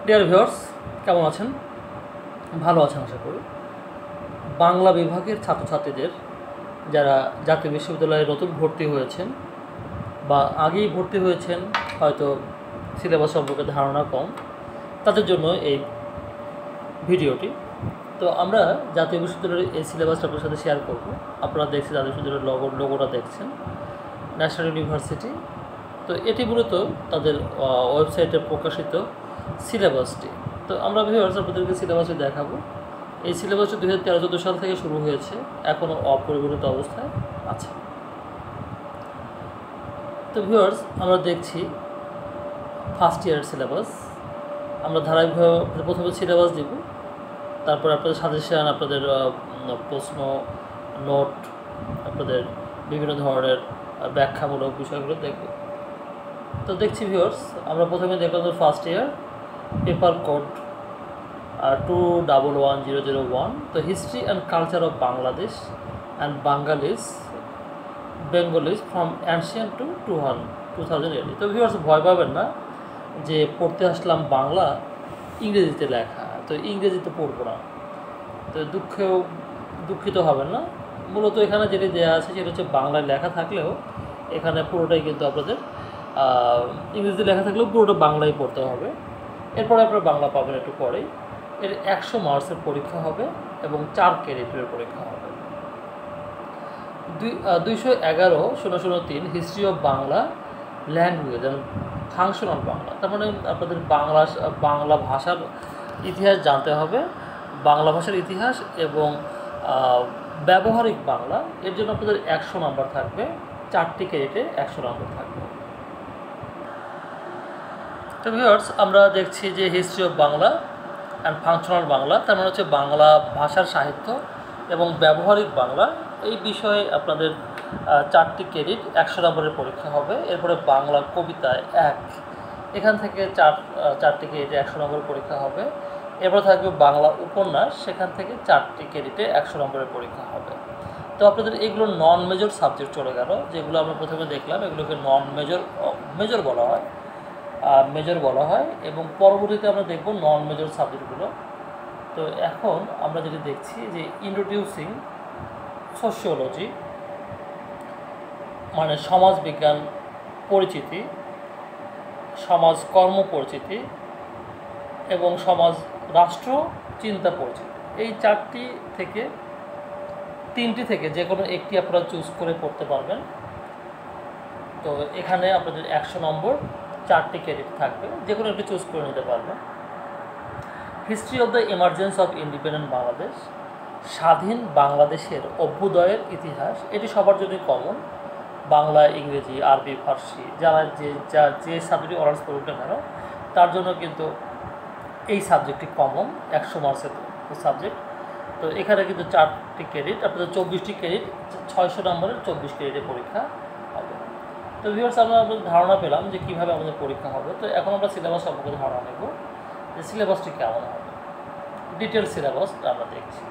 Dear viewers, কেমন আছেন? ভালো আছেন আশা করি। বাংলা বিভাগের ছাত্রছাত্রীদের যারা জাতীয় বিশ্ববিদ্যালয়ে নতুন ভর্তি হয়েছেন বা আগেই ভর্তি হয়েছেন, হয়তো সিলেবাস সম্পর্কে ধারণা কম, তাদের জন্য এই ভিডিওটি। তো আমরা জাতীয় বিশ্ববিদ্যালয়ের এই সিলেবাসটা আপনার সাথে শেয়ার করব। আপনারা দেখছেন জাতীয় বিশ্ববিদ্যালয়ের লোগোটা দেখছেন, ন্যাশনাল ইউনিভার্সিটি। তো এটি মূলত তাদের ওয়েবসাইটে প্রকাশিত সিলেবাসটি। তো আমরা ভিউয়ার্স আপনাদেরকে সিলেবাসটি দেখাবো। এই সিলেবাসটি 2013-14 সাল থেকে শুরু হয়েছে, এখনও অপরিবর্তিত অবস্থায় আছে। তো ভিউয়ার্স, আমরা দেখছি ফার্স্ট ইয়ারের সিলেবাস। আমরা ধারাবাহিকভাবে প্রথমে সিলেবাস দিব, তারপর আপনাদের সাজেশন, আপনাদের প্রশ্ন, নোট, আপনাদের বিভিন্ন ধরনের ব্যাখ্যামূলক বিষয়গুলো দেখব। তো দেখছি ভিউয়ার্স, আমরা প্রথমে দেখলাম ফার্স্ট ইয়ার পেপার কোড 211001, তো history and culture of Bangladesh and Bengalis from ancient to 2080। তো ভিউয়ার্স, ভয় পাবেন না যে পড়তে আসলাম বাংলা, ইংরেজিতে লেখা, তো ইংরেজিতে পড়বো না, তো দুঃখিত হবেন না। মূলত এখানে যেটি দেওয়া আছে সেটা হচ্ছে বাংলায় লেখা থাকলেও এখানে পুরোটাই কিন্তু আপনাদের ইংরেজিতে লেখা থাকলেও পুরোটা বাংলায় পড়তে হবে। এরপরে আপনারা বাংলা পাবেন একটু পরেই। এর 100 মার্কসের পরীক্ষা হবে এবং 4 ক্রেডিটের পরীক্ষা হবে। 211-003 history of Bangla language and functional Bangla. তার মানে আপনাদের বাংলা ভাষার ইতিহাস জানতে হবে, বাংলা ভাষার ইতিহাস এবং ব্যবহারিক বাংলা। এর জন্য আপনাদের 100 নাম্বার থাকবে, 4টি ক্রেডিটে 100 নাম্বার থাকবে। তো ভিউয়ার্স, আমরা দেখছি যে history of Bangla and functional Bangla, তার মানে হচ্ছে বাংলা ভাষার সাহিত্য এবং ব্যবহারিক বাংলা, এই বিষয়ে আপনাদের 4টি ক্রেডিট 100 নম্বরের পরীক্ষা হবে। এরপরে বাংলা কবিতা 1, এখান থেকে 4টি ক্রেডিটে 100 নম্বরের পরীক্ষা হবে। এরপর থাকবে বাংলা উপন্যাস, সেখান থেকে 4টি ক্রেডিটে 100 নম্বরের পরীক্ষা হবে। তো আপনাদের এগুলো নন মেজর সাবজেক্ট চলে গেল, যেগুলো আমরা প্রথমে দেখলাম এগুলোকে নন মেজর বলা হয় এবং পরবর্তীতে আমরা দেখব নন মেজর সাবজেক্টগুলো। তো এখন আমরা যেটি দেখছি যে ইন্ট্রোডিউসিং সোশিওলজি, মানে সমাজবিজ্ঞান পরিচিতি, সমাজকর্ম পরিচিতি এবং রাষ্ট্র চিন্তা পরিচিতি, এই 3টি থেকে যে কোনো একটি আপনারা চুজ করে পড়তে পারবেন। তো এখানে আপনাদের 100 নম্বর, 4টি ক্রেডিট থাকবে, যে কোনো একটি চুজ করে নিতে পারবেন। History of the emergence of independent Bangladesh, স্বাধীন বাংলাদেশের অভ্যুদয়ের ইতিহাস, এটি সবার জন্যই কমন। বাংলা, ইংরেজি, আরবি, ফার্সি, যারা যে সাবজেক্টে অনার্স করুক না কেন, তার জন্য কিন্তু এই সাবজেক্টটি কমন, 100 মার্কসের সাবজেক্ট। তো এখানে কিন্তু 4টি ক্রেডিট, আপনাদের 24টি ক্রেডিট, 600 নম্বরের 24 ক্রেডিটের পরীক্ষা হবে। তো ভিউয়ার্স, আমরা আপনাদের ধারণা পেলাম যে কীভাবে আমাদের পরীক্ষা হবে। তো এখন আমরা সিলেবাস সম্পর্কে ধারণা নেব যে সিলেবাসটি কেমন হবে। ডিটেল সিলেবাস আমরা দেখছি।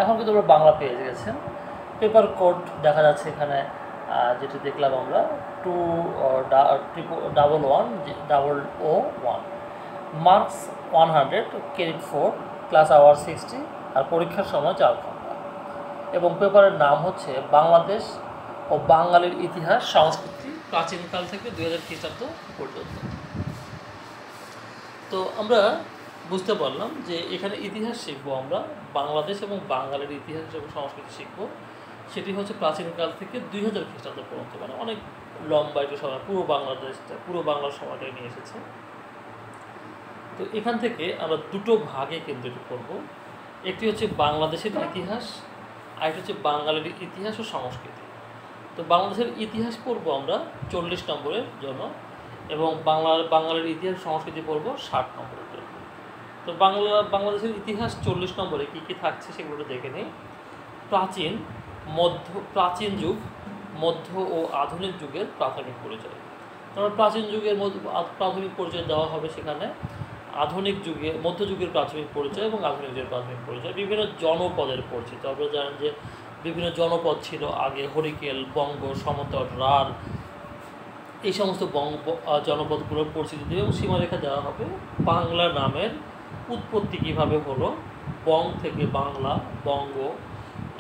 এখন কিন্তু আমরা বাংলা পেয়ে গেছেন। পেপার কোড দেখা যাচ্ছে এখানে, যেটি দেখলাম আমরা 2111-001, মার্কস 100, ক্রেডিট 4, ক্লাস আওয়ার 60, আর পরীক্ষার সময় 4 ঘন্টা। এবং পেপারের নাম হচ্ছে বাংলাদেশ ও বাঙালির ইতিহাস সংস্কৃতি প্রাচীনকাল থেকে 2000 খ্রিস্টাব্দ পর্যন্ত। তো আমরা বুঝতে পারলাম যে এখানে ইতিহাস শিখব আমরা, বাংলাদেশ এবং বাঙালির ইতিহাস এবং সংস্কৃতি শিখব। সেটি হচ্ছে প্রাচীনকাল থেকে 2000 খ্রিস্টাব্দ পর্যন্ত, মানে অনেক লম্বা একটা সময়, পুরো বাংলার সময়টাই নিয়ে এসেছে। তো এখান থেকে আমরা দুটো ভাগে কিন্তু এটি করব। একটি হচ্ছে বাংলাদেশের ইতিহাস, আরেকটি হচ্ছে বাঙালির ইতিহাস ও সংস্কৃতি। তো বাংলাদেশের ইতিহাস পড়ব আমরা 40 নম্বরের জন্য এবং বাঙালির ইতিহাস সংস্কৃতি পড়ব 60 নম্বরের জন্য। তো বাংলাদেশের ইতিহাস 40 নম্বরে কী কী থাকছে সেগুলো দেখে নিই। প্রাচীন যুগ, মধ্য ও আধুনিক যুগের প্রাথমিক পরিচয়। তারপর প্রাচীন যুগের প্রাথমিক পরিচয় দেওয়া হবে সেখানে, মধ্যযুগের প্রাথমিক পরিচয় এবং আধুনিক যুগের প্রাথমিক পরিচয়, বিভিন্ন জনপদের পরিচিত। আপনারা জানেন যে বিভিন্ন জনপদ ছিল আগে, হরিকেল, বঙ্গ, সমতট, রাঢ়, এই সমস্ত জনপদগুলোর পরিচিতি দেবে এবং সীমারেখা দেওয়া হবে। বাংলা নামের উৎপত্তি কীভাবে হলো, বং থেকে বাংলা, বঙ্গ,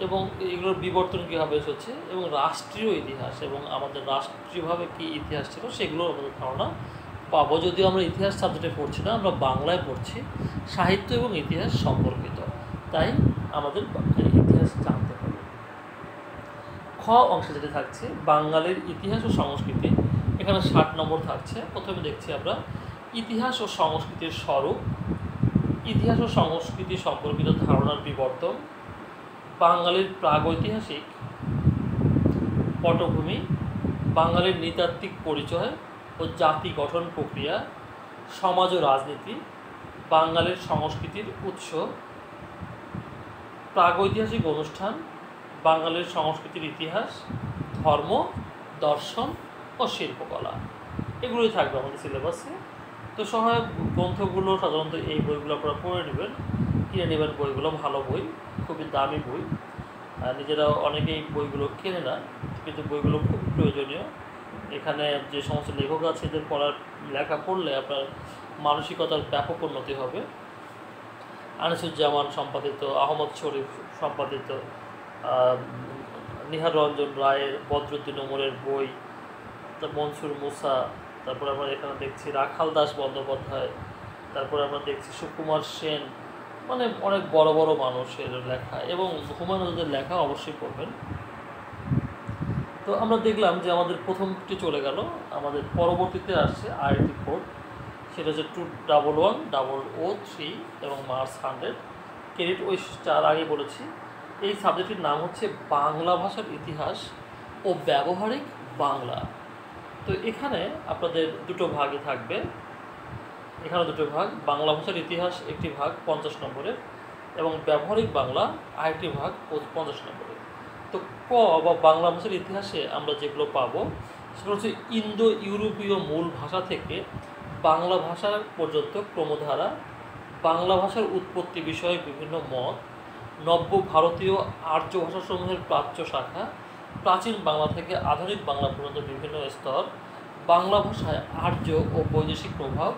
এবং এগুলোর বিবর্তন কীভাবে এসেছে, এবং রাষ্ট্রীয় ইতিহাস এবং আমাদের রাষ্ট্রীয়ভাবে কী ইতিহাস ছিল সেগুলোর আমাদের ধারণা পাবো। যদিও আমরা ইতিহাস সাবজেক্টে পড়ছি না, আমরা বাংলায় পড়ছি, সাহিত্য এবং ইতিহাস সম্পর্কিত, তাই আমাদের ইতিহাস জানতে হবে। খ অংশে যেটা থাকছে বাঙালির ইতিহাস ও সংস্কৃতি, এখানে 60 নম্বর থাকছে। প্রথমে দেখছি আমরা ইতিহাস ও সংস্কৃতির স্বরূপ, ইতিহাস ও সংস্কৃতি সম্পর্কিত ধারণার বিবর্তন, বাঙালির প্রাগৈতিহাসিক পটভূমি, বাঙালির নৃতাত্ত্বিক পরিচয় ও জাতি গঠন প্রক্রিয়া, সমাজ ও রাজনীতি, বাঙালির সংস্কৃতির উৎস, প্রাগৈতিহাসিক অনুষ্ঠান, বাঙালির সংস্কৃতির ইতিহাস, ধর্ম, দর্শন ও শিল্পকলা, এগুলোই থাকবে আমাদের সিলেবাসে। তো সহায়ক গ্রন্থগুলো সাধারণত এই বইগুলো আপনারা পড়ে নেবেন, কিনে নেবেন। বইগুলো ভালো বই, খুবই দামি বই, নিজেরা অনেকেই বইগুলো কেনে না, কিন্তু বইগুলো খুব প্রয়োজনীয়। এখানে যে সমস্ত লেখক আছে এদের লেখা পড়লে আপনার মানসিকতার ব্যাপক উন্নতি হবে। আনিসুজ্জামান সম্পাদিত, আহমদ শরীফ সম্পাদিত, নিহার রঞ্জন রায়ের, বদরুদ্দিন ওমরের বই, মনসুর মুসা, তারপরে আমরা এখানে দেখছি রাখাল দাস বন্দ্যোপাধ্যায়, তারপরে আমরা দেখছি সুকুমার সেন, মানে অনেক বড় বড় মানুষের লেখা, এবং হুমায়ুন আজাদের লেখা অবশ্যই পড়বেন। তো আমরা দেখলাম যে আমাদের প্রথমটি চলে গেল, আমাদের পরবর্তীতে আসছে আইআইটি কোড, সেটা হচ্ছে 211103 এবং মার্চ 100 ক্রেডিট। ওই 4 আগে বলেছি। এই সাবজেক্টটির নাম হচ্ছে বাংলা ভাষার ইতিহাস ও ব্যবহারিক বাংলা। তো এখানে আপনাদের দুটো ভাগই থাকবে, এখানে দুটো ভাগ, বাংলা ভাষার ইতিহাস একটি ভাগ 50 নম্বরের এবং ব্যবহারিক বাংলা আরেকটি ভাগ 50 নম্বরের। তো ক বা বাংলা ভাষার ইতিহাসে আমরা যেগুলো পাবো সেগুলো হচ্ছে ইন্দো ইউরোপীয় মূল ভাষা থেকে বাংলা ভাষা পর্যন্ত ক্রমধারা, বাংলা ভাষার উৎপত্তি বিষয়ে বিভিন্ন মত, নব্য ভারতীয় আর্য ভাষাসমূহের প্রাচ্য শাখা, প্রাচীন বাংলা থেকে আধুনিক বাংলা পর্যন্ত বিভিন্ন স্তর, বাংলা ভাষায় আর্য ও বৈদেশিক প্রভাব,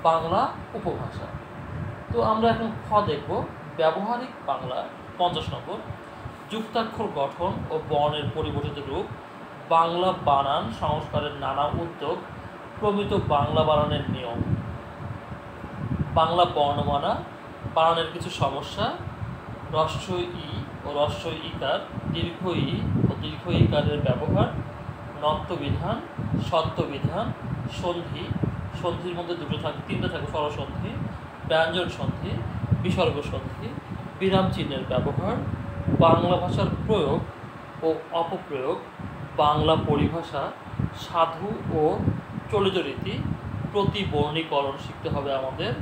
বাংলা উপভাষা। তো আমরা এখন খ দেখব ব্যবহারিক বাংলা 50 নম্বর, যুক্তাক্ষর গঠন ও বর্ণের পরিবর্তিত রূপ, বাংলা বানান সংস্কারের নানা উদ্যোগ, প্রমিত বাংলা বানানের নিয়ম, বাংলা বর্ণমালা বানানের কিছু সমস্যা, হ্রস্ব ই ও হ্রস্ব ইকার, দীর্ঘ ই ও দীর্ঘ ইকারের ব্যবহার, নত্যবিধান, সত্যবিধান, সন্ধি, সন্ধির মধ্যে তিনটা থাকে, স্বরসন্ধি, ব্যঞ্জন সন্ধি, বিসর্গ সন্ধি, বিরাম চিহ্নের ব্যবহার, বাংলা ভাষার প্রয়োগ ও অপপ্রয়োগ, বাংলা পরিভাষা, সাধু ও চলিত রীতি, প্রতিবর্ণীকরণ শিখতে হবে আমাদের,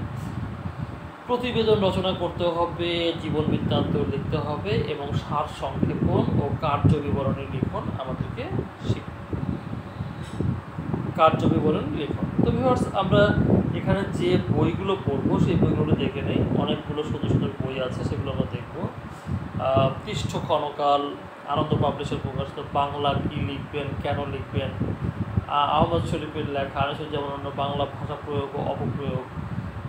প্রতিবেদন রচনা করতে হবে, জীবন বৃত্তান্ত লিখতে হবে এবং সার সংক্ষেপণ ও কার্য বিবরণী লিখন আমাদেরকে কার্য বিবরণী লিখন। তো ভিউয়ার্স, আমরা এখানে যে বইগুলো পড়বো সেই বইগুলো দেখে নেই, অনেকগুলো সুন্দর সুন্দর বই আছে, সেগুলো আমরা দেখব। পৃষ্ঠ ক্ষণকাল, আনন্দ পাবলিশার প্রকাশিত বাংলা কি লিখবেন, কেন লিখবেন, আহমদ শরীফের লেখা, আনিসুজ্জামান বাংলা ভাষা প্রয়োগ ও অপপ্রয়োগ,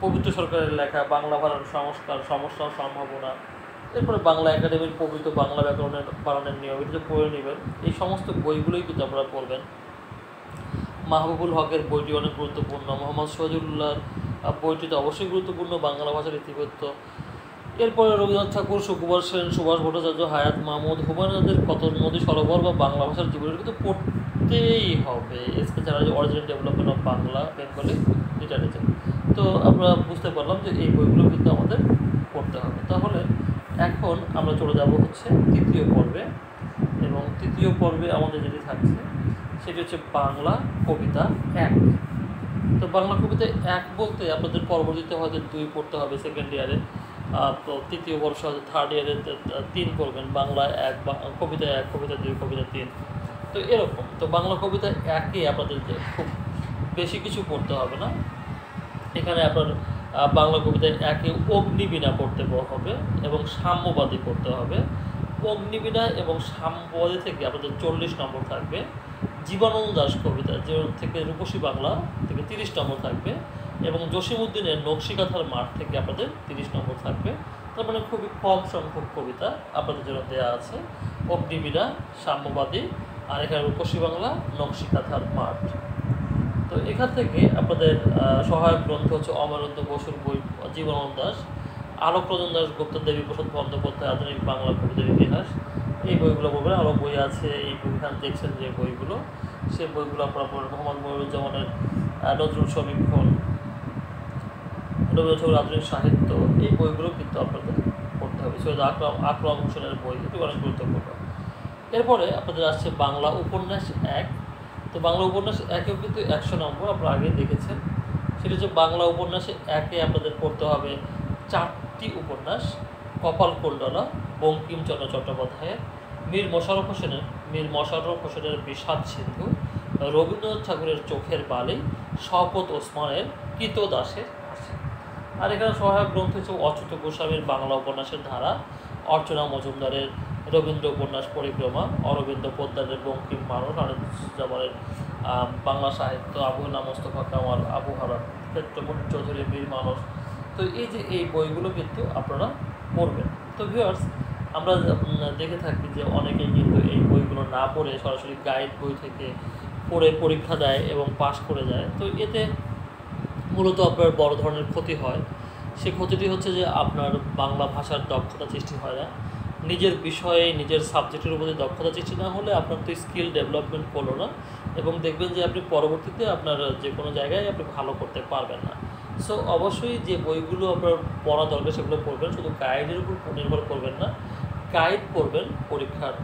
পবিত্র সরকারের লেখা বাংলা ভাষার সংস্কার, সমস্যা ও সম্ভাবনা, এরপরে বাংলা একাডেমির পবিত্র বাংলা ব্যাকরণের বানানের নিয়ম, এটা পড়ে নেবেন। এই সমস্ত বইগুলোই কিন্তু আপনারা পড়বেন। মাহবুবুল হকের বইটি অনেক গুরুত্বপূর্ণ, মোহাম্মদ সিরাজুল্লাহর বইটিতে অবশ্যই গুরুত্বপূর্ণ, বাংলা ভাষার ইতিবৃত্ত। এরপরে রবীন্দ্রনাথ ঠাকুর, সুকুমার সেন, সুভাষ ভট্টাচার্য, হায়াত মাহমুদ, হুমায়ুন আজাদের কত নদী সরোবর বা বাংলা ভাষার জীবনের কিন্তু পড়তেই হবে। এছাড়া original development of Bangla Bengali literature. তো আমরা বুঝতে পারলাম যে এই বইগুলো কিন্তু আমাদের পড়তে হবে। তাহলে এখন আমরা চলে যাব হচ্ছে তৃতীয় পর্বে, এবং তৃতীয় পর্বে আমাদের যেটি থাকছে সেটি হচ্ছে বাংলা কবিতা 1। তো বাংলা কবিতা 1 বলতে আপনাদের পরবর্তীতে হয়তো 2 পড়তে হবে সেকেন্ড ইয়ারে, তো তৃতীয় বর্ষ থার্ড ইয়ারে 3 করবেন, বাংলা 1, কবিতা 1, কবিতা 2, কবিতা 3, তো এরকম। তো বাংলা কবিতা 1-এ আপনাদের খুব বেশি কিছু পড়তে হবে না। এখানে আপনার বাংলা কবিতায় 1-এ অগ্নিবীণা পড়তে হবে এবং সাম্যবাদী পড়তে হবে। অগ্নিবীণা এবং সাম্যবাদী থেকে আপনাদের 40 নম্বর থাকবে। জীবনানন্দ দাশ কবিতা যে থেকে রূপসী বাংলা থেকে 30 নম্বর থাকবে, এবং জসিমউদ্দিনের নকশিকাঁথার মাঠ থেকে আপনাদের 30 নম্বর থাকবে। তার মানে খুবই কম সংখ্যক কবিতা আপনাদের জন্য দেওয়া আছে। অগ্নিবীণা, সাম্যবাদী, আর এখানে রূপসী বাংলা, নকশিকাঁথার মাঠ। তো এখান থেকে আপনাদের সহায়ক গ্রন্থ হচ্ছে অমরেন্দ্র বসুর বই জীবনানন্দ দাশ, আলোকরঞ্জন দাশগুপ্ত, দেবীপ্রসাদ বন্দ্যোপাধ্যায় আধুনিক বাংলা কবিদের ইতিহাস, এই বইগুলো পড়বেন। আরও বই আছে, এই এখানে দেখছেন যে বইগুলো, সেই বইগুলো আপনারা পড়বেন। মোহাম্মদ মনিরুজ্জামানের নজরুল সমীক্ষণ, রবীন্দ্রনাথ আধুনিক সাহিত্য, এই বইগুলো কিন্তু আপনাদের পড়তে হবে। সৈয়দ আকরাম হোসেনের বই, এটি অনেক গুরুত্বপূর্ণ। এরপরে আপনাদের আসছে বাংলা উপন্যাস 1। তো বাংলা উপন্যাস 1-এও কিন্তু 100 নম্বর আপনারা আগে দেখেছেন। সেটা হচ্ছে বাংলা উপন্যাসে 1-এ আপনাদের পড়তে হবে 4টি উপন্যাস: কপালকুণ্ডলা বঙ্কিমচন্দ্র চট্টোপাধ্যায়ের, মীর মশাররফ হোসেনের বিষাদ সিন্ধু, রবীন্দ্রনাথ ঠাকুরের চোখের বালি, শওকত ওসমানের কৃতদাসের হাসি। আর এখানে সহায়ক গ্রন্থ হিসেবে অচ্যুত গোস্বামীর বাংলা উপন্যাসের ধারা, অর্চনা মজুমদারের রবীন্দ্র উপন্যাস পরিক্রমা, অরবিন্দ পোদ্দারের বঙ্কিম মানুষ, আনিসুজ্জামানের বাংলা সাহিত্য, আবুল্লাহ মোস্তফা কামাল আবুহারা, ক্ষেত্রমণি চৌধুরীর বীর মানুষ। তো এই যে এই বইগুলো কিন্তু আপনারা পড়বেন। তো ভিউয়ার্স, আমরা দেখে থাকি যে অনেকেই কিন্তু এই বইগুলো না পড়ে সরাসরি গাইড বই থেকে পড়ে পরীক্ষা দেয় এবং পাশ করে যায়। তো এতে মূলত আপনার বড় ধরনের ক্ষতি হয়। সেই ক্ষতিটি হচ্ছে যে আপনার বাংলা ভাষার দক্ষতা সৃষ্টি হয় না। নিজের বিষয়ে, নিজের সাবজেক্টের উপরে দক্ষতা সৃষ্টি না হলে আপনার তো স্কিল ডেভেলপমেন্ট করলো না, এবং দেখবেন যে আপনি পরবর্তীতে আপনার যে কোনো জায়গায় আপনি ভালো করতে পারবেন না। সো অবশ্যই যে বইগুলো আপনার পড়া দরকার সেগুলো পড়বেন, শুধু গাইডের উপর নির্ভর করবেন না। গাইড পড়বেন পরীক্ষার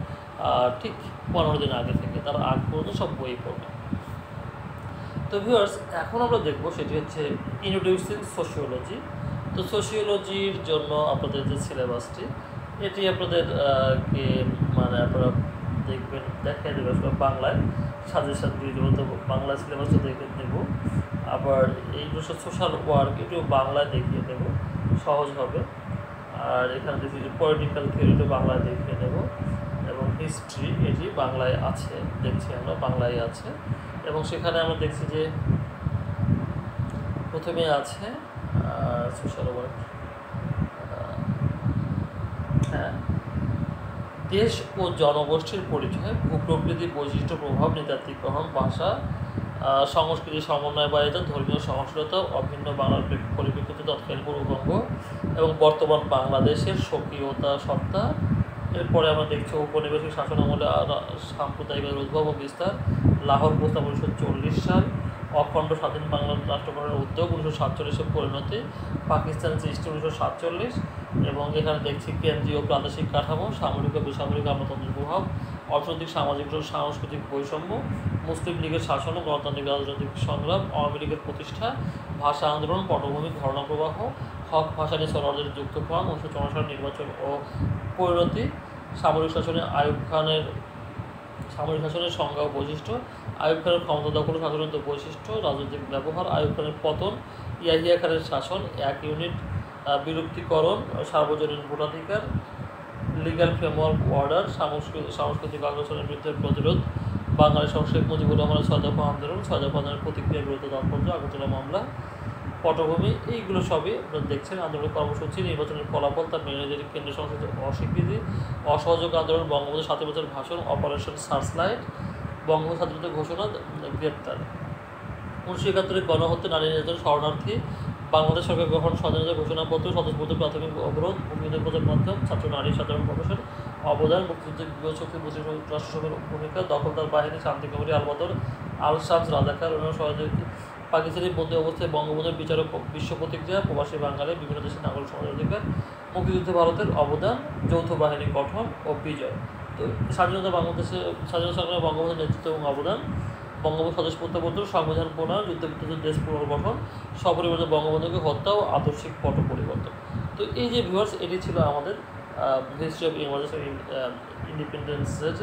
ঠিক 15 দিন আগে থেকে, তার আগ পর্যন্ত সব বই পড়বেন। তো ভিউয়ার্স, এখন আমরা দেখব সেটি হচ্ছে ইন্ট্রোডিউসিং সোশিওলজি। তো সোশিওলজির জন্য আপনাদের যে সিলেবাসটি, এটি আপনাদের কে মানে আপনারা দেখবেন, দেখাই দেবে আসলে বাংলায় সাজেশান দিয়ে দেবো। তো বাংলা সিলেবাসটা দেখে দেব। আবার এই সোশ্যাল ওয়ার্ক, এটিও বাংলায় দেখিয়ে দেবো, সহজ হবে। আর এখানে দেখি যে পলিটিক্যাল থিওরিটা বাংলায় দেখিয়ে দেব, এবং হিস্ট্রি এটি বাংলায় আছে, দেখছি আমরা বাংলায় আছে। এবং সেখানে আমরা দেখছি যে প্রথমে আছে সোশ্যাল ওয়ার্ক, হ্যাঁ, দেশ ও জনগোষ্ঠীর পরিচয়, ভূপ্রকৃতি, বৈশিষ্ট্য, প্রভাব, নৃতাত্ত্বিক গ্রহণ, ভাষা, সংস্কৃতি, সমন্বয় বাড়িতে, ধর্মীয় সহনশীলতা, অভিন্ন বাংলার পরিপ্রেক্ষিতে তৎকালীন পূর্ববঙ্গ এবং বর্তমান বাংলাদেশের স্বকীয়তা সত্তা। এরপরে আমরা দেখছি ঔপনিবেশিক শাসন আমলে সাম্প্রদায়িকতার উদ্ভব ও বিস্তার, লাহোর প্রস্তাব 1940 সাল, অখণ্ড স্বাধীন বাংলা রাষ্ট্রগঠনের উদ্যোগ 1947 পরিণতি, পাকিস্তান সৃষ্টি 1947, এবং এখানে দেখছি কেন্দ্রীয় প্রাদেশিক কাঠামো, সামরিক ও বেসামরিক আমলাতন্ত্রের প্রভাব, অর্থনৈতিক, সামাজিক ও সাংস্কৃতিক বৈষম্য, মুসলিম লীগের শাসন ও গণতান্ত্রিক রাজনৈতিক সংগ্রাম, আওয়ামী লীগের প্রতিষ্ঠা, ভাষা আন্দোলন, পটভূমি, ধারণা প্রবাহ, হক ভাষা নিয়ে সরকারের যুক্তকরণ, 1954 সাল নির্বাচন ও পরিণতি, সামরিক শাসনে সামরিক শাসনের সংজ্ঞা ও বৈশিষ্ট্য, আইয়ুব খানের ক্ষমতা দখল শাসনের বৈশিষ্ট্য, রাজনৈতিক ব্যবহার, আইয়ুব খানের পতন, ইয়াহিয়া খানের শাসন, এক ইউনিট বিলুপ্তিকরণ, সার্বজনীন ভোটাধিকার, লিগ্যাল ফ্রেমওয়ার্ক অর্ডার, সাংস্কৃতিক আগ্রাসনের বিরুদ্ধে প্রতিরোধ, বাঙালি শেখ মুজিবুর রহমানের 6 দফা আন্দোলন, 6 দফা আন্দোলনের প্রতিক্রিয়ার বিরুদ্ধে তাৎপর্য, আগরতলা মামলা, পটভূমি, এইগুলো সবই আপনারা দেখছেন। আন্দোলনের কর্মসূচি, নির্বাচনের ফলাফল, তার মেনেজারি, কেন্দ্রীয় সংসদের অস্বীকৃতি, অসহযোগ আন্দোলন, বঙ্গবন্ধু 7 বছর ভাষণ, অপারেশন সার্চলাইট, বঙ্গবন্ধু স্বাধীনতা ঘোষণা, গ্রেপ্তার, 1971 গণহত্যা, নারী নির্যাতন, শরণার্থী, বাংলাদেশ সরকার গঠন, স্বাধীনতা ঘোষণাপত্র, স্বতঃস্ফূর্ত প্রাথমিক অবরোধ, ভূমিদের প্রচার মাধ্যম, ছাত্র নারী সাধারণ প্রকাশন, অবদান, মুক্তিযুদ্ধের বিজয় শক্তি, রাষ্ট্রসভার ভূমিকা, দখলদার বাহিনী, শান্তি কমিটি, আলবদর, আল শামস, রাজাকার, অন্য সহযোগী, পাকিস্তানি বন্দী অবস্থায় বঙ্গবন্ধুর বিচারক, বিশ্ব প্রতিক্রিয়া, প্রবাসী বাঙালি, বিভিন্ন দেশের নাগরিক সমাজের অধিকার, মুক্তিযুদ্ধে ভারতের অবদান, যৌথ বাহিনী গঠন ও বিজয়। তো স্বাধীনতা সংগ্রামে বঙ্গবন্ধুর নেতৃত্ব এবং অবদান, বঙ্গবন্ধু স্বদেশ প্রত্যাবর্তন, সংবিধান প্রণয়ন, যুদ্ধবিধ্বস্ত দেশ পুনর্গঠন, সপরিবর্তে বঙ্গবন্ধুকে হত্যা ও আদর্শিক পট পরিবর্তন। তো এই যে ভিউয়ার্স, এটি ছিল আমাদের হিস্ট্রি অফ ইমার্জেন্স ইন্ডিপেন্ডেন্সের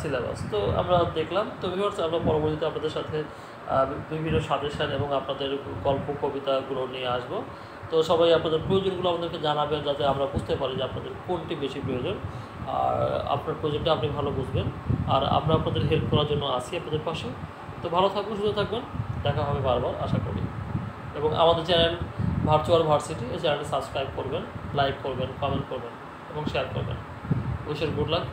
সিলেবাস। তো আমরা দেখলাম। তো ভিউয়ার্স, আমরা পরবর্তীতে আপনাদের সাথে বিভিন্ন সাজেশান এবং আপনাদের গল্প কবিতাগুলো নিয়ে আসবো। তো সবাই আপনাদের প্রয়োজনগুলো আমাদেরকে জানাবেন, যাতে আমরা বুঝতে পারি যে আপনাদের কোনটি বেশি প্রয়োজন। আর আপনার প্রজেক্টটা আপনি ভালো বুঝবেন, আর আমরা আপনাদের হেল্প করার জন্য আছি আপনাদের পাশে। তো ভালো থাকবেন, সুস্থ থাকবেন, দেখা হবে বারবার আশা করি। এবং আমাদের চ্যানেল ভার্চুয়াল ভার্সিটি, এই চ্যানেলটি সাবস্ক্রাইব করবেন, লাইক করবেন, কমেন্ট করবেন এবং শেয়ার করবেন। Wish you good lakh.